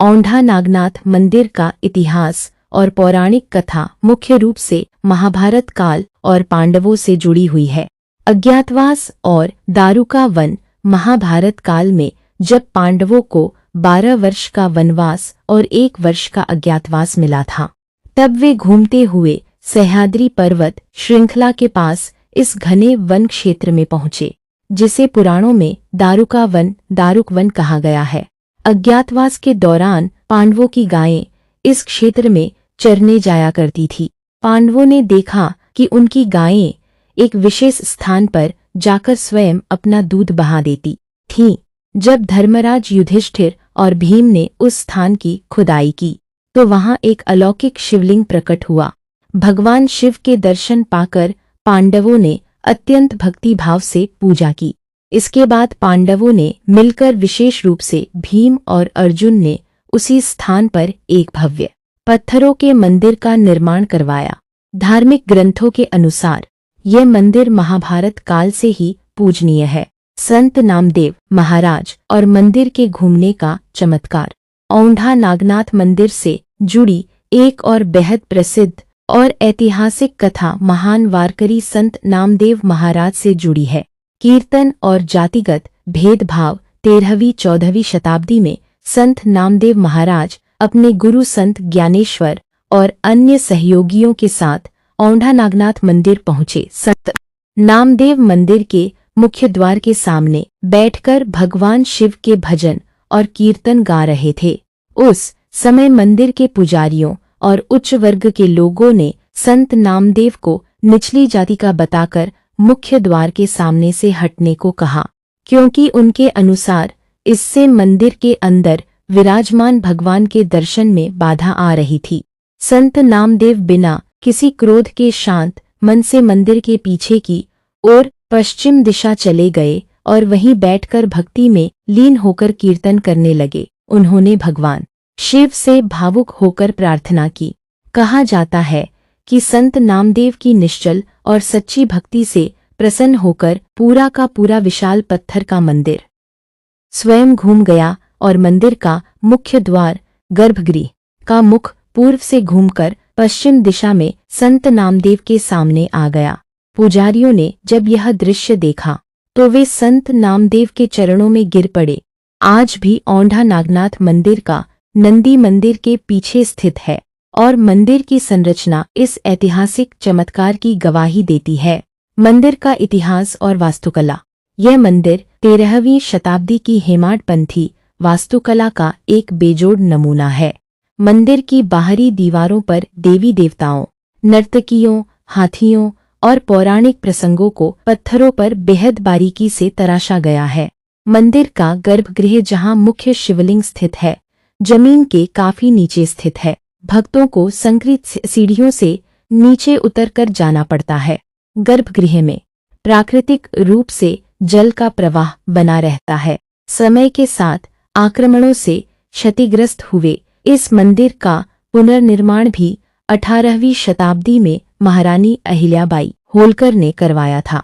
औंढा नागनाथ मंदिर का इतिहास और पौराणिक कथा मुख्य रूप से महाभारत काल और पांडवों से जुड़ी हुई है। अज्ञातवास और दारुका वन। महाभारत काल में जब पांडवों को 12 वर्ष का वनवास और 1 वर्ष का अज्ञातवास मिला था, तब वे घूमते हुए सह्याद्री पर्वत श्रृंखला के पास इस घने वन क्षेत्र में पहुंचे, जिसे पुराणों में दारुका वन, दारुक वन कहा गया है। अज्ञातवास के दौरान पांडवों की गायें इस क्षेत्र में चरने जाया करती थी। पांडवों ने देखा कि उनकी गायें एक विशेष स्थान पर जाकर स्वयं अपना दूध बहा देती थीं। जब धर्मराज युधिष्ठिर और भीम ने उस स्थान की खुदाई की, तो वहां एक अलौकिक शिवलिंग प्रकट हुआ। भगवान शिव के दर्शन पाकर पांडवों ने अत्यंत भक्तिभाव से पूजा की। इसके बाद पांडवों ने मिलकर विशेष रूप से भीम और अर्जुन ने उसी स्थान पर एक भव्य पत्थरों के मंदिर का निर्माण करवाया। धार्मिक ग्रंथों के अनुसार यह मंदिर महाभारत काल से ही पूजनीय है। संत नामदेव महाराज और मंदिर के घूमने का चमत्कार। औंढा नागनाथ मंदिर से जुड़ी एक और बेहद प्रसिद्ध और ऐतिहासिक कथा महान वारकरी संत नामदेव महाराज से जुड़ी है। कीर्तन और जातिगत भेदभाव। 13वीं-14वीं शताब्दी में संत नामदेव महाराज अपने गुरु संत ज्ञानेश्वर और अन्य सहयोगियों के साथ औंढा नागनाथ मंदिर पहुंचे। संत नामदेव मंदिर के मुख्य द्वार के सामने बैठकर भगवान शिव के भजन और कीर्तन गा रहे थे। उस समय मंदिर के पुजारियों और उच्च वर्ग के लोगों ने संत नामदेव को निचली जाति का बताकर मुख्य द्वार के सामने से हटने को कहा, क्योंकि उनके अनुसार इससे मंदिर के अंदर विराजमान भगवान के दर्शन में बाधा आ रही थी। संत नामदेव बिना किसी क्रोध के शांत मन से मंदिर के पीछे की ओर पश्चिम दिशा चले गए और वहीं बैठकर भक्ति में लीन होकर कीर्तन करने लगे। उन्होंने भगवान शिव से भावुक होकर प्रार्थना की। कहा जाता है कि संत नामदेव की निश्चल और सच्ची भक्ति से प्रसन्न होकर पूरा का पूरा विशाल पत्थर का मंदिर स्वयं घूम गया और मंदिर का मुख्य द्वार गर्भगृह का मुख पूर्व से घूमकर पश्चिम दिशा में संत नामदेव के सामने आ गया। पुजारियों ने जब यह दृश्य देखा तो वे संत नामदेव के चरणों में गिर पड़े। आज भी औंढा नागनाथ मंदिर का नंदी मंदिर के पीछे स्थित है और मंदिर की संरचना इस ऐतिहासिक चमत्कार की गवाही देती है। मंदिर का इतिहास और वास्तुकला। यह मंदिर 13वीं शताब्दी की हेमाडपंथी वास्तुकला का एक बेजोड़ नमूना है। मंदिर की बाहरी दीवारों पर देवी देवताओं, नर्तकियों, हाथियों और पौराणिक प्रसंगों को पत्थरों पर बेहद बारीकी से तराशा गया है। मंदिर का गर्भगृह, जहां मुख्य शिवलिंग स्थित है, जमीन के काफी नीचे स्थित है। भक्तों को संकीर्ण सीढ़ियों से नीचे उतरकर जाना पड़ता है। गर्भगृह में प्राकृतिक रूप से जल का प्रवाह बना रहता है। समय के साथ आक्रमणों से क्षतिग्रस्त हुए इस मंदिर का पुनर्निर्माण भी 18वीं शताब्दी में महारानी अहिल्याबाई होलकर ने करवाया था।